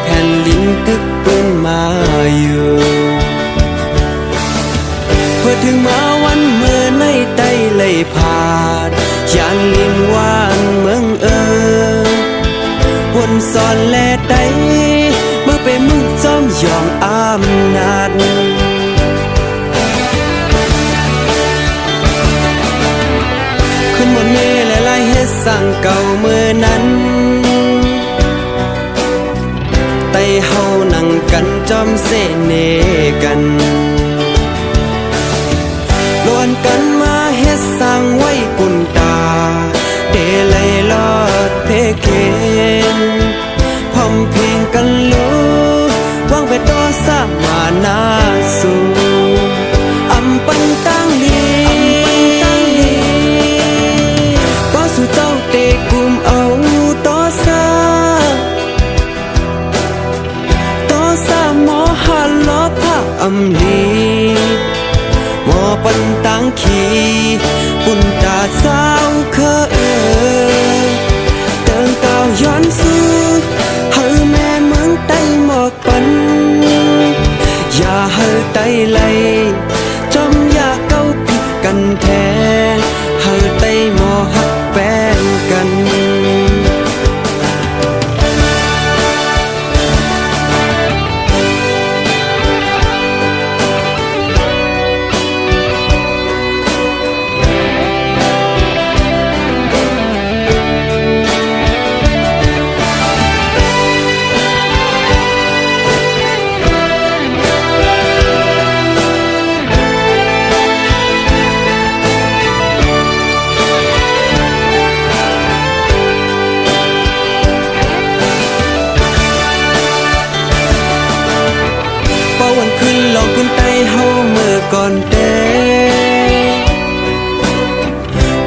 แผ่นลิ้นกึกปืนมาอยู่เพื่อถึงมาวันเมื่อในใต้เลยผ่านอย่างลินวานเมืองวนสอนแลใดเมื่อไปมึงจอมยอมอำนาจขึ้นบนเมฆและลายเฮ็ดสั่งเก่าเมื่อนั้นไต่เฮานั่งกันจอมเสเนกันล้วนกันมาเฮ็ดสร้างไว้กุนตาเดลัยลอดเพเคนพร้อมเพลงกันรู้วางไปต่อสามานาสู่อำปันตั้งลีก็สู่เจ้าเตกุมเอาต่อสาหมอหันล้อผ้าอำลีหมอปันตังขีปุ่นตาสาวเคเติงเก่าย้อนสู้เฮาแม่เมืองใต้หมอกปันอย่าเฮาใต้ไหลจอมอย่าเก้าผิดกันแท้เฮาใต้หมอหักแป้งกันก่อน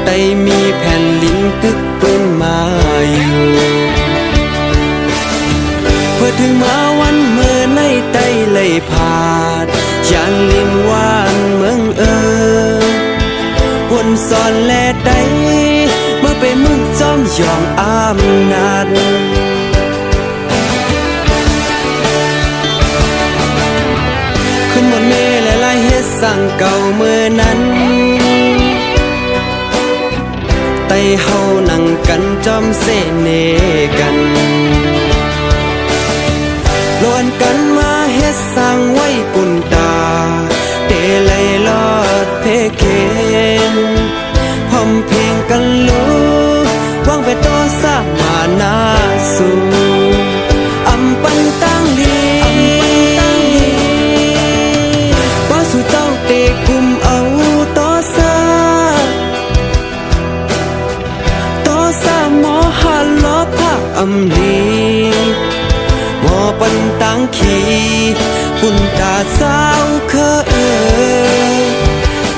แต่มีแผ่นลิ้นกึกปืนมาอยู่เพื่อถึงมาวันเมื่อในใต้เลยผ่านอย่างลินวานเมืองวนสอนแลใดเมื่อไปมึงจอมยอมอำนาจขึ้นบนเมฆและลายเฮ็ดสั่งเก่าเมื่อนั้นไต่เฮานั่งกันจอมเสเนกันล้วนกันมาเฮ็ดสร้างไว้กุนตาเตลัยลอดเพเคนพร้อมเพลงกันรู้วางไปต่อสามานาสู่อำปันตั้งลีสู่เจ้าเตกุมเอาต่อสาหมอหันล้อผ้าอำลีหมอปันตังขีปุ่นตาสาวเค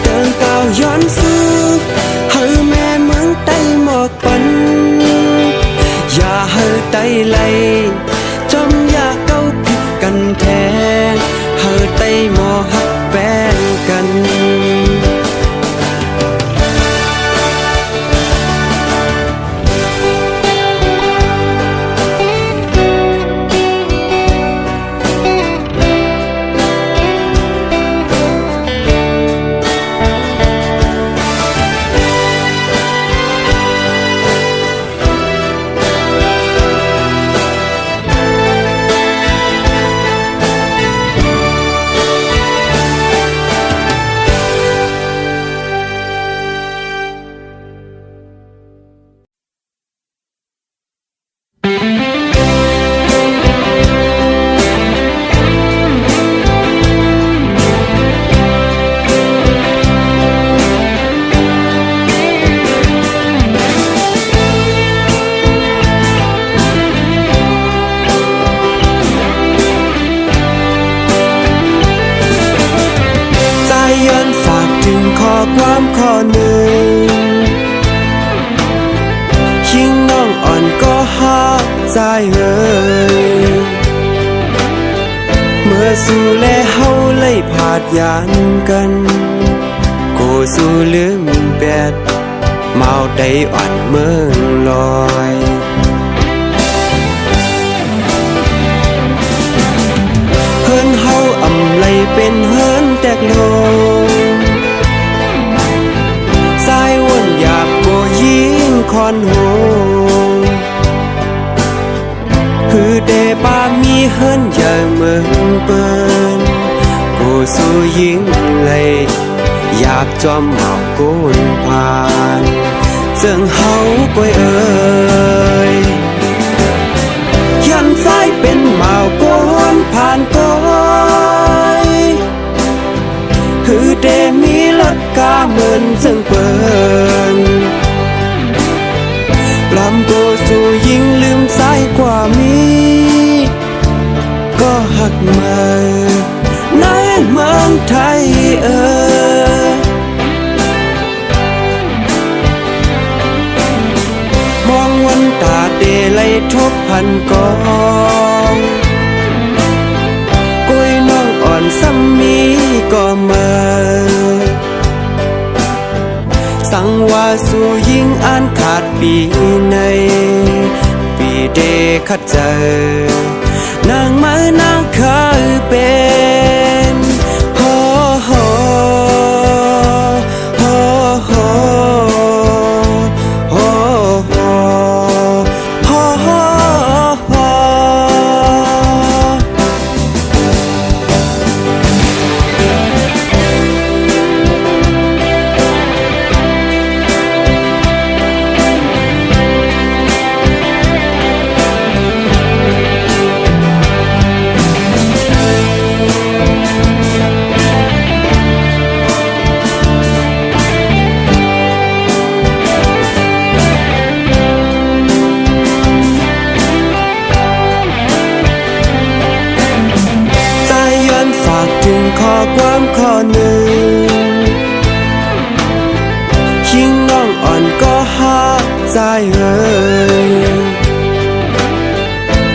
เติงเก่าย้อนสู้เฮาแม่เมืองใต้หมอกปันอย่าเฮาใต้ไหลจอมอย่าเก้าผิดกันแท้เฮาใต้หมอหักแป้งกันความข้อหนึ่งยิ่งน้องอ่อนก็หักใจเอ่ยเมื่อสู่แลเฮาเลยผาดยานกันกูสู่ลืมแปดเมาได้อ่อนเมืองลอย สู้ยิ่งเลยอยากจอมหมอกกุนผ่านเสื่องเฮาก้อยเอ่ยยันซ้ายเป็นหมาวก้นผ่านก้อยหือเดมีรถกาเหมือนจึงเปินลำตัวสู้ยิ่งลืมซ้ายกว่ามีก็หักมาในเมืองไทยมองวันตาเดลัยทบพันกองกุยน้องอ่อนซ้ำมีก็มาสั่งว่าสู้ยิ่งอ่านขาดปีในปีเดขัดเจอนางไม้นางเคยเป็นโฮโฮโฮโฮโฮโฮโฮโฮถึงข้อความข้อหนึ่งยิ่งน้องอ่อนก็หักใจเอ่ย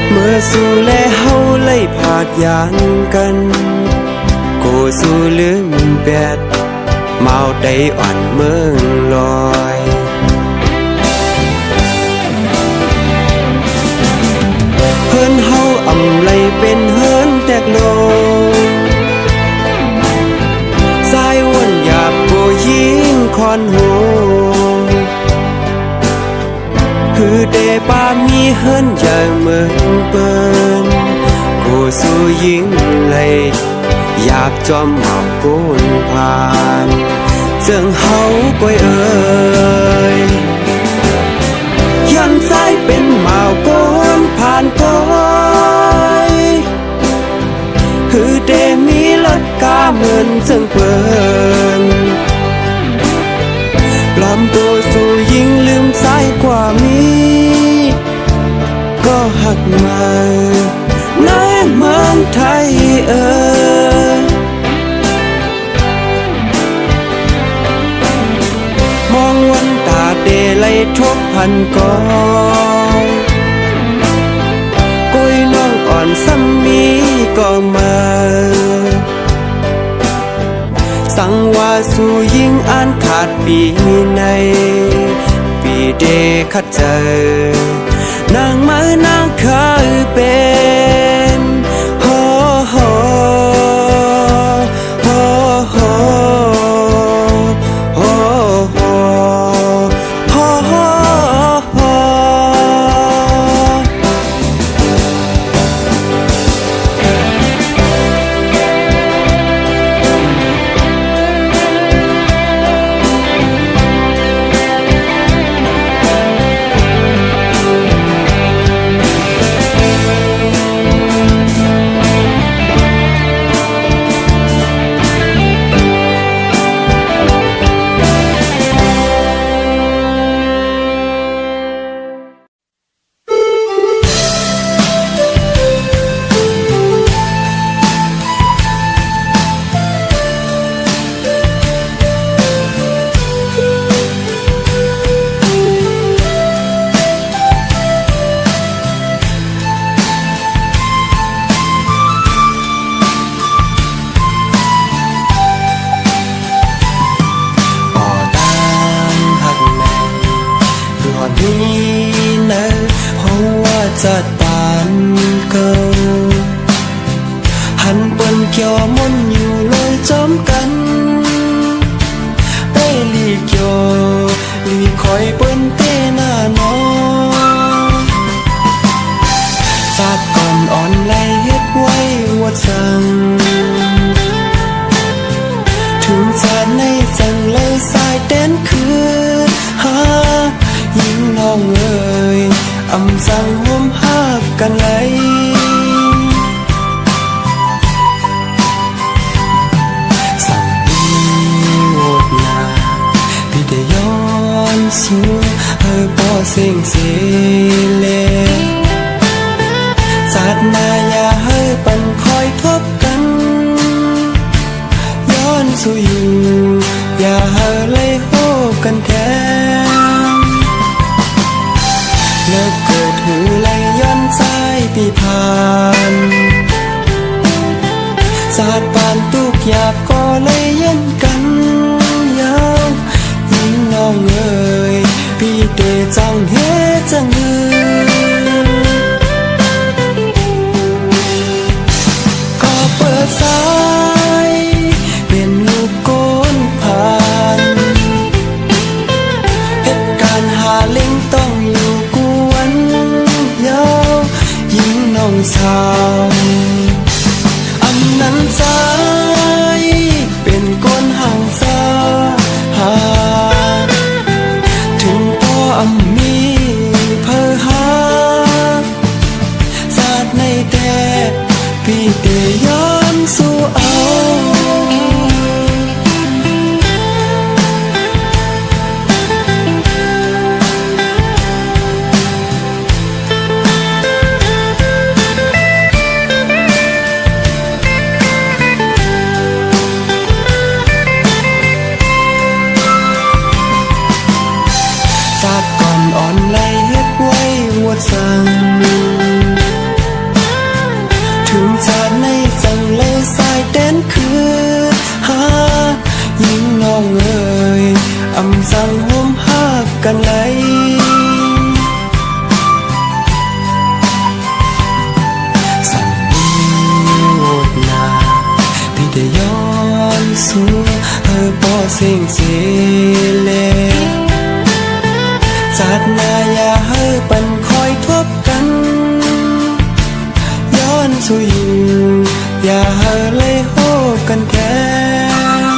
เมื่อสู้และเฮาเลยผาดยานกันกูสู้ลืมแบดเมาได้อ่อนเมืองลอยเฮินเฮาอำไรเป็นเฮินแตกโลสายวนหยาบกูยิ่งคอนหูคือเดปามีเฮินอย่างเมืองเปิ้นกูสู้ยิ่งเลยอยากจอมหมอกกุนผ่านเสื่องเฮาก้อยเอ่ยยันซ้ายเป็นหมาวก้นผ่านก้อยคือเดมีรถกาเหมือนจึงเปินลำตัวสู้ยิ่งลืมซ้ายกว่ามีก็หักมาในเมืองไทยมองวันตาเดลัยทบพันกองกุยน้องอ่อนซ้ำมีก็มาสั่งว่าสู้ยิ่งอ่านขาดปีในปีเดขัดเจอนางไม้นางเคยเป็นโฮโฮโฮโฮโฮโฮโฮโฮจะตานเก่าหันเปิ้นเกี่ยวมนอยู่เลยจอมกันได้ลีเกี่ยวลีคอยเปิ้นเต้หน้าน้องจากก่อนอ่อนไหลเฮ็ดไว้ว่าจัง อำสั่งห่วมหักกันไหลสั่งโหดนาพี่ได้ย้อนสู่ให้บ่เสียงเสียเลศาสนาอย่าให้ปันคอยทบกันย้อนสู่อยู่อย่าให้เลยโหกันแทนเลิกเกิดหือเลยย้อนใจปีผ่านศาสตร์ปานตุกอยากก็เลยยันกันยาวยิ่งน้องเอ๋ยพี่เดจังเฮจังหือก็เปิดสายเป็นลูกโกนผ่านเหตุการณ์หาเล่งต้องอยู่กวนยาวยิ่งน้องสาวอำนั้นใจเป็นคนห่างสาหาถึงพ่ออำมีเพอหาศาสตร์ในแต่พี่เตย้อนสู่เอาศาสตร์ก่อนอ่อนไหลเฮ็ดไว้หวดสั่งถึงชาติในจังเลยสายเต้นคือหายิ่งน้องเอ๋ยอำสั่งห่วมหักกันไหลสั่งโหดนาพี่ได้ย้อนสู่ให้บ่เสียงเสียเลศาสนาอย่าให้ปันคอยทบกันย้อนสู่อยู่อย่าให้เลยโหกันแทน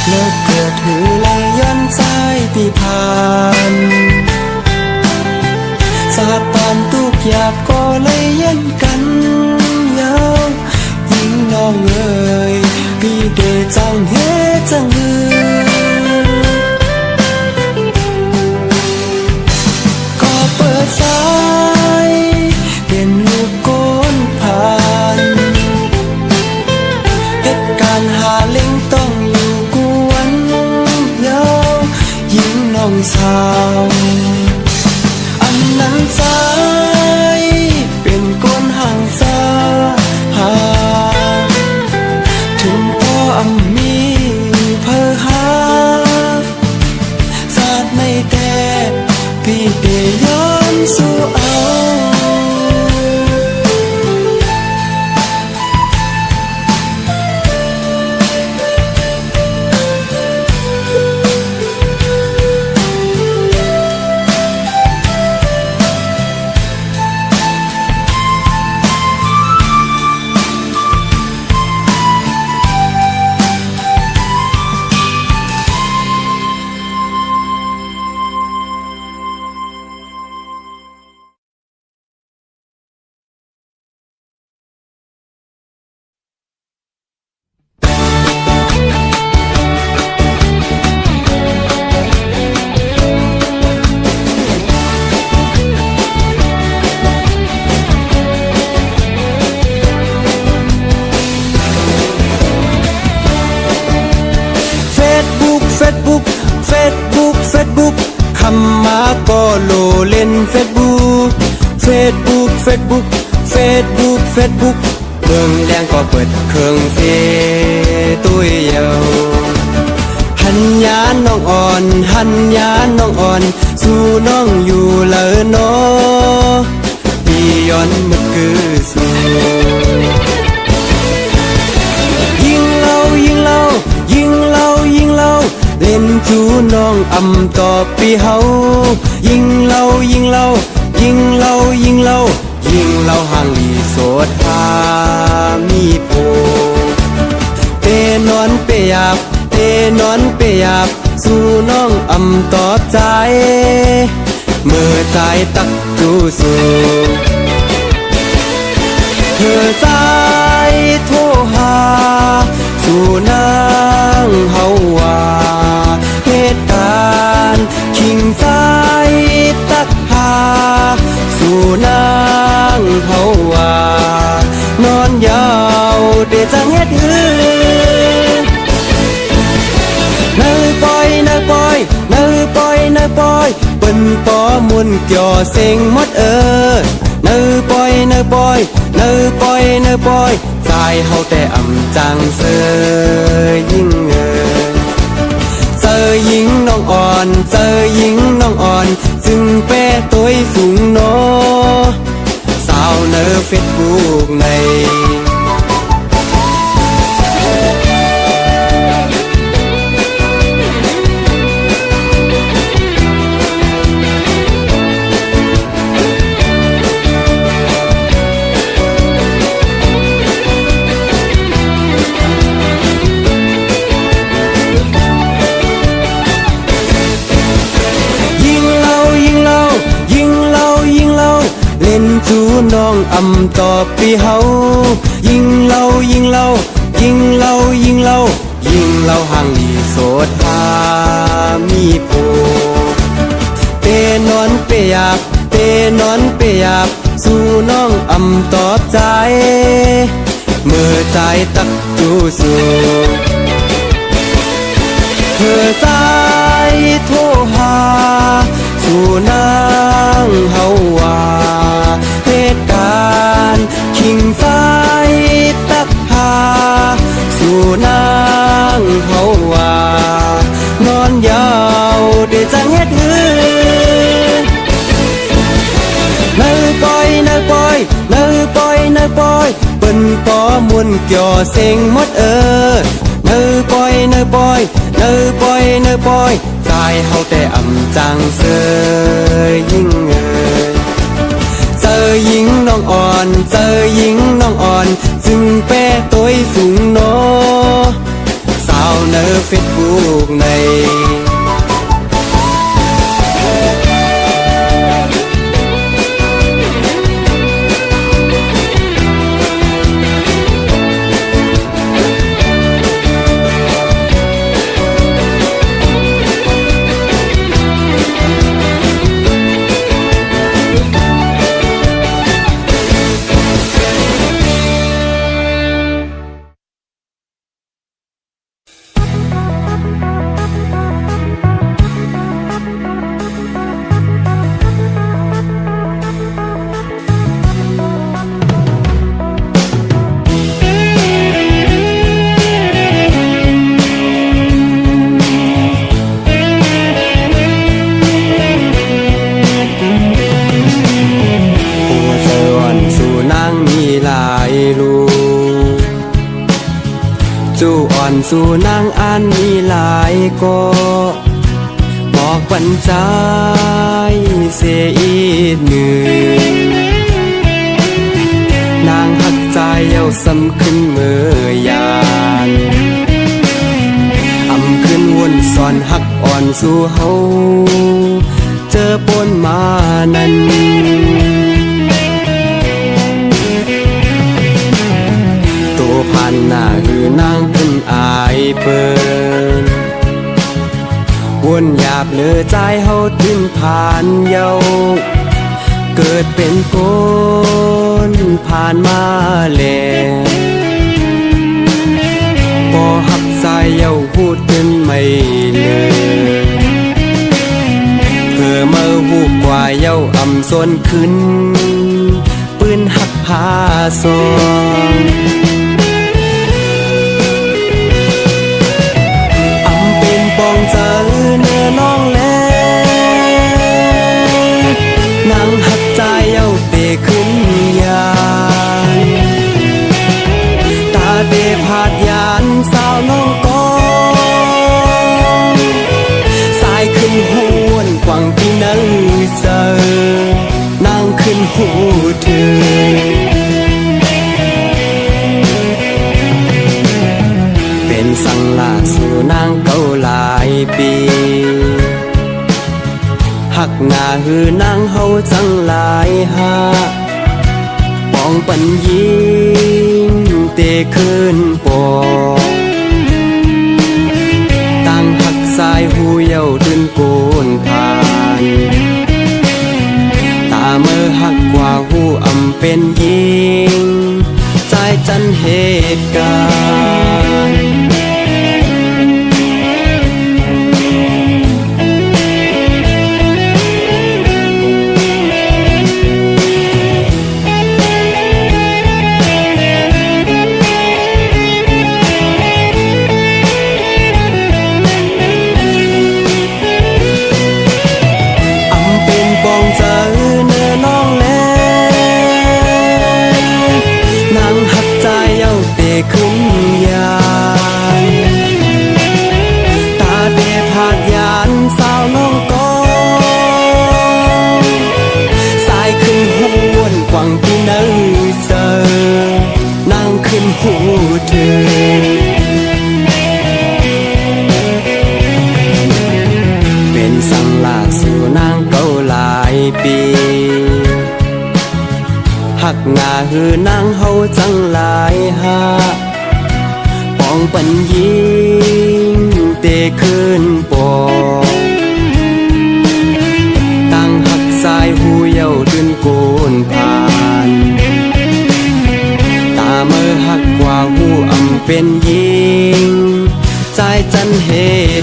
เลิกเกิดถือเลยย้อนใจปีผ่านศาสตร์ปานตุกอยากก็เลยยันกันยาวยิ่งน้องเอ๋ยพี่เดจังเฮจังหือก็เปิดสายเป็นลูกโกนผ่านเหตุการณ์หาเล่งต้องอยู่กวนยาวยิ่งน้องสาวอันนั้นสายเป็นคนห่างสาหาถึงพ่ออำมีเพอหาศาสตร์ในแต่พี่เดย้อนสู่เอา ำมาก็โลเล่นเฟซบุ๊กเบิ่งแดงก็เปิดเครื่องเฟซตุ้ยเยาหันยาน้องอ่อนสู่น้องอยู่เลยเนาะปีย้อนมึกคือสู่ยิงเล่าเล่นจูน้องอำต่อปีเฮายิงเล่าห่างลีโสดหามีโพเตนอนเปียบสู่น้องอำต่อใจ เมื่อใจตักจูสูเธอใจโทรหาสู่นางเฮาว่าเหตุการณ์ขิงใจตักหาสู่นางเฮาว่านอนยาวเดจังเฮ็ดหือเนยปอยเนยปอยเนยปอยเนยปอยเปิ้นปอมุนเกี่ยวเซ็งหมดเนยปอยเนยปอยเนยปอยเนยปอยใจเฮาแต่อำจังเสยยิ่งเจอหญิงน้องอ่อนเจอหญิงน้องอ่อนจึงเป้ตัวสูงโนสาวเนอเฟซบุ๊กในเล่นจูน้องอำต่อปีเฮายิงเล่ายิงเล่ายิงเล่ายิงเล่ายิงเล่าห่างลีโสดหามีโพเปนอนเปียบเปนอนเปียบสู่น้องอำตอบใจเมื่อใจตักจูสูเธอใจโทรหาสู่นางเฮาว่าเหตุการณ์ขิงใจตักหาสู่นางเฮาว่านอนยาวเดจังเฮ็ดหือเนยปอยเนยปอยเนยปอยเนยปอยเปิ้นปอมุนเกี่ยวเซ็งหมดเนยปอยเนยปอยเนยปอยเนยปอยใจเฮาแต่อำจังเสยยิ่งเจอหญิงน้องอ่อนเจอหญิงน้องอ่อนจึงเป้ตัวสูงโนสาวเนอเฟซบุ๊กในจูอ่อนสู่นางอันมีหลายก็บอกปัญใจเสียอีกหนึ่งนางหักใจเย้าซ้ำขึ้นเมื่อยานอำขึ้นวนสอนหักอ่อนสู่เฮาเจอปนมานั้นผ่านหน้าคือนางขึ้นอายเปิ้นวนหยาบเลือใจเฮาถึงผ่านเยาเกิดเป็นคนผ่านมาแล้วพอหักใจเยาพูดขึ้นไม่เลยเพื่อเมื่อหูกว่าเยาอำส่วนขึ้นปืนหักพาซองปองเจอเนื้อน้องแล้วนางหักใจเอาเตะขึ้นยานตาเตะผาดยานสาวน้องกองสายขึ้นหวนกว่างที่นั่งเจอนางขึ้นหูเธอเป็นสังลาสู่นางเก่าหลายปีหัก งาหือนางเฮาจังหลายหาปองปัญญิงเตขึ้นปอกตั้งหักสายหูเยาดึนโกนผ่านตาเมื่อหักกว่าหูอำเป็นยิงใจจันเหตุการณ์ปองเจอเนื้อน้องแลนางหักใจเย้าเตะขึ้นยานตาเตะผากยานสาวน้องกองสายขึ้นหูวนกว่างที่เนื้อเจอนางขึ้นหูเธอเป็นสังลาสู่นางเก่าหลายปีหักงาหือนางเฮาจังหลายหาปองปัญญิงเตขึ้นปอกตั้งหักสายหูเยาดึนโกนผ่านตาเมื่อหักกว่าหูอำเป็นยิงใจจันเห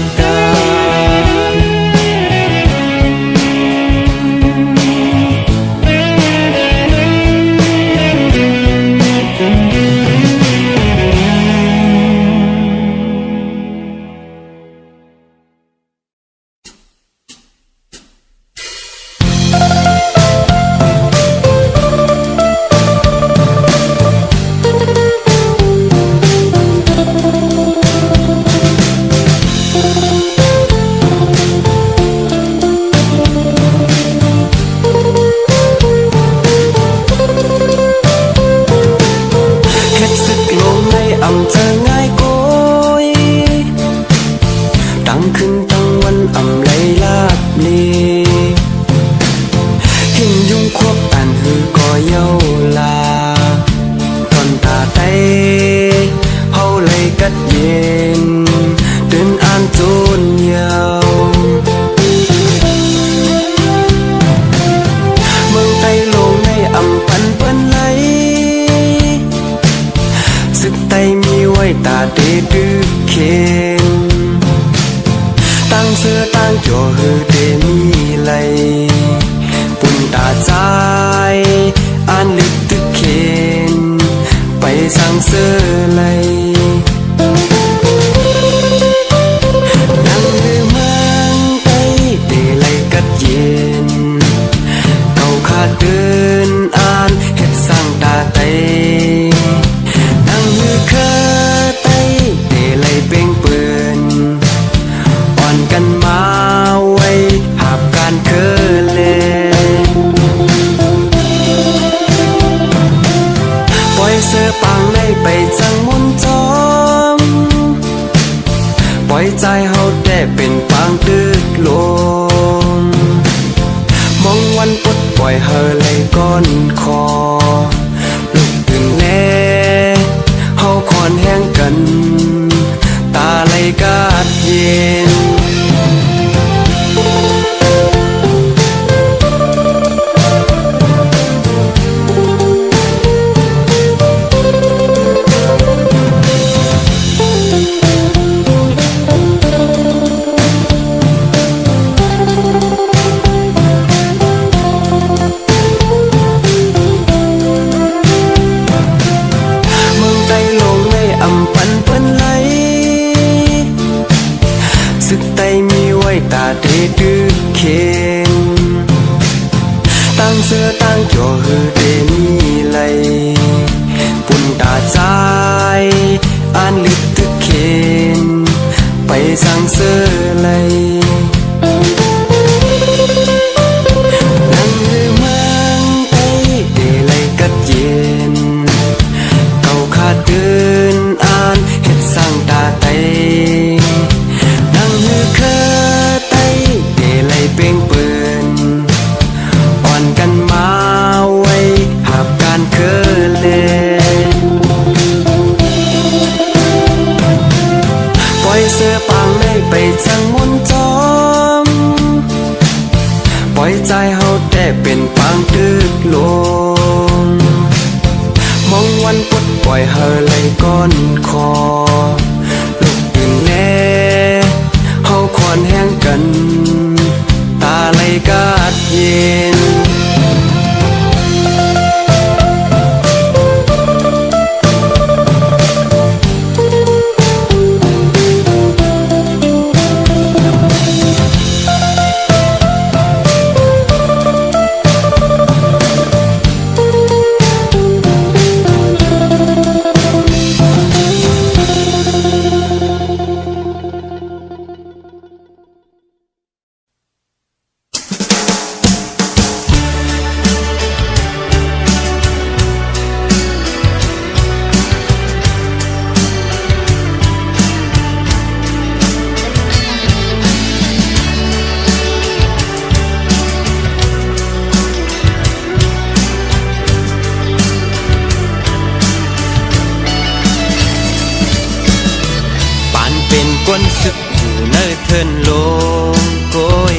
ตุการณ์ตาเตดึกเข็นตั้งเสื้อตั้งจ่อหือเดมีไหลปุ่นตาใจอ่านลึกตึกเข็นไปสั่งเสื้อไหลนั่งหือเมืองไต้เดไหลกัดเย็นเก่าขาดเดินอ่านเฮ็ดสั่งตาไตนั่งหือเคเป่งปืนอ่อนกันมาไว้หาบการเคอเลปล่อยเสื้อปางในไปจังมุนจอมปล่อยใจเฮาแต่เป็นปางตึกลมมองวันปลดปล่อยเฮาเลยก้อนคอลุกตื่นแน่เฮาคอนแห้งกันตาไหลกาดเย็นตาเตดึกเข็นตั้งเสื้อตั้งจ่อหือเดมีไหลปุ่นตาใจอ่านลึกตึกเข็นไปสั่งเสื้อไหลนั่งหือเมืองไต้เดไหลกัดเย็นเก่าขาดเดินอ่านเฮ็ดสั่งตาไตนั่งหือเคเป่งปืน ไปจังมนจอมปล่อยใจเฮาแต่เป็นปางตึกลงมองวันปลดปล่อยเฮาไหลก้อนคอลุกตื่นแน่เฮาควรแห้งกันตาไหลกาดเย็นเป็นก้นสึกอยู่เนื้อเทินลงโกย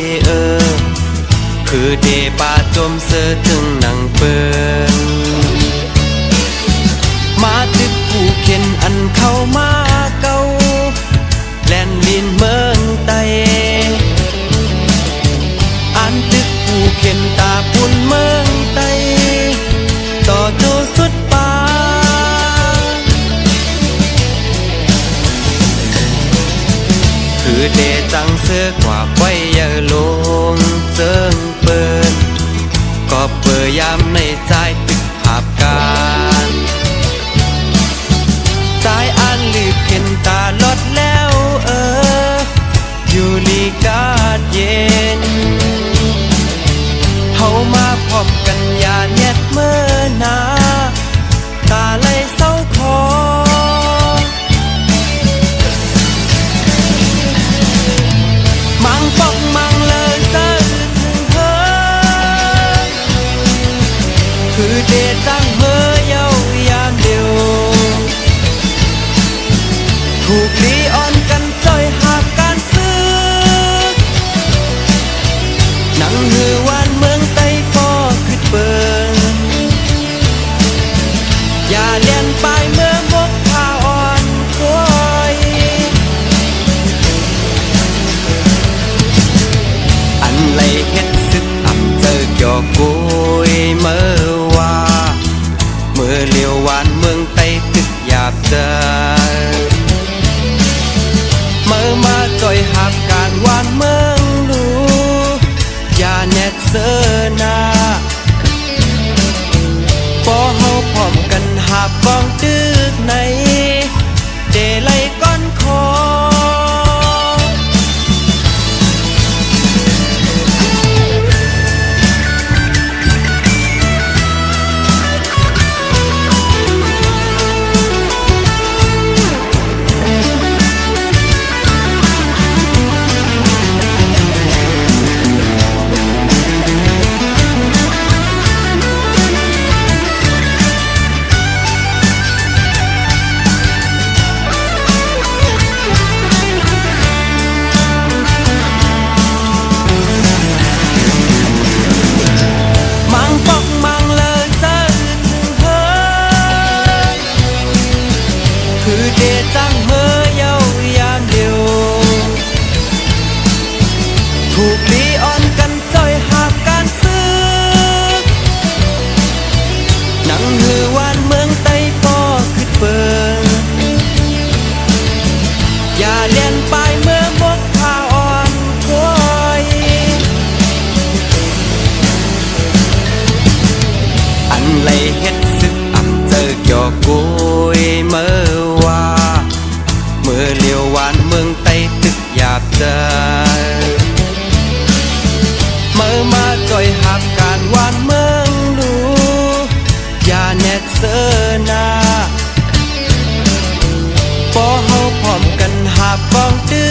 คือเดป่าจมเสือถึงหนังเปิงมาตึกผู้เข็นอันเข้ามาเก่าแล่นลินเมืองไตอันตึกผู้เข็นตาปุ่นเมืองไตต่อจูสุดป่าคือเดจังเสือกว่าไว้ยาลงเจิงเปินก็เปิดยามในใจตึกหาบการใจอันลืบเข็นตาลดแล้วอยู่ลีกาดเย็นเฮามาพร้อมกันยาเน็ดเมื่อนาตาไหลเศร้าคอมังปอกมังเลยเจอถึงเธอคือเดจังเฮเยายามเดียวถูกลีอ่อนกันจอยหาบการซื้อหนังหือวันเมืองไต้ปอคือเปิงอย่าเลียนไปเมื่อมกผ้าอ่อนคอยอันไหลเฮ็ดซึกอ่ำเจอเกี่ยวกุยเมื่อว่าเมื่อเลี้ยววานเมืองไต้ตึกหยาบเจอเมื่อมาจอยหาบการวานเมืองลูอย่าแนดเสนาพอเฮาพร้อมกันหาบกองตึกในเดไหลก้อนคอคือเดจังเมื่อเยาวยามเดียวถูกลีอ่อนกันจอยหาบการซื้อหนังหือวานเมืองไต้ปอคือเปิงอย่าเลียนไปเมื่อมกผ้าอ่อนคอยอันไหลเฮ็ดซึกอ่ำเจอเกี่ยวกุยเมื่อเมื่อเลี้ยววานเมืองไต้ตึกหยาบเจอเมื่อมาจอยหาบการวานเมืองลูอย่าแนดเสนาพอเฮาพร้อมกันหาบกองตึ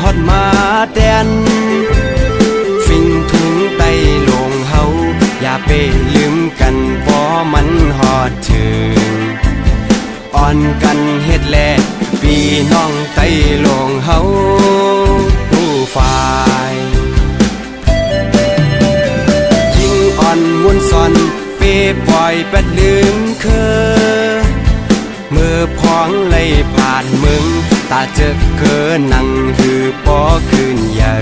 ฮอดมาแดนฟิงถุงไตลงเฮาอย่าไปลืมกันเพราะมันฮอดถึงอ่อนกันเฮ็ดแลพี่น้องไตลงเฮาผู้ฝ่ายยิ่งอ่อนวุ่นซอนเปปล่อยแปดลืมเคอเมื่อพ้องเลยผ่านมึงตาเจอเคอนั่งหือปอคืนใหญ่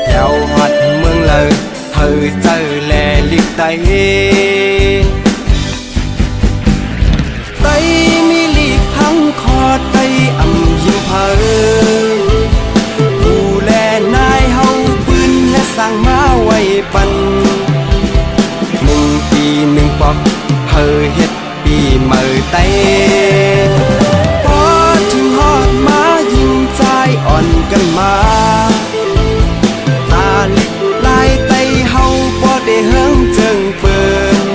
แถวฮอดเมืองเลยเธอเจอแลลิกไตไตมีลีกทั้งคอไตอ่ำยิ้มเพอผู้แลนายเฮาปืนและสร้างมาไว้ปัน1 ปี 1 ปอกเฮอเฮ็ดปีเมื่อไตพอถึงฮอดมายิงใจอ่อนกันมาตาลิกลายไตเฮาบ่ได้เฮิงเจิงเปิ้น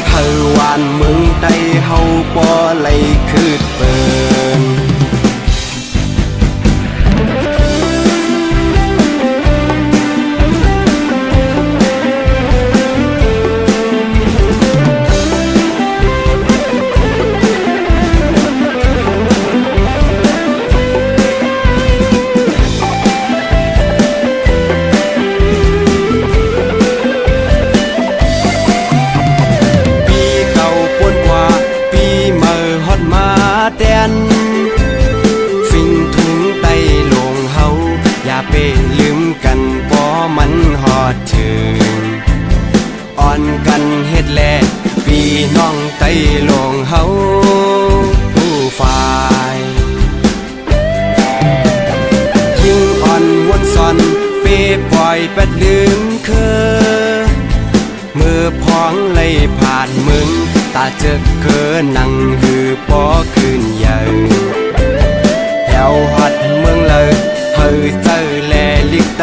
เฮอหวานมึงไตเฮาบ่ไหลคืดเปิ้นแดนฟิงถุงไตลงเฮาอย่าไปลืมกันบ่มันฮอดถึงอ่อนกันเฮ็ดแลพี่น้องไตลงเฮาผู้ฝ่ายยิ่งอ่อนวนซอนเปปล่อยแปดลืมเคอเมื่อพ้องเลยผ่านมึงตาเจอเคอนั่งหือปอคืนใหญ่แถวฮอดเมืองเลยเฮอเจอแลลิกไต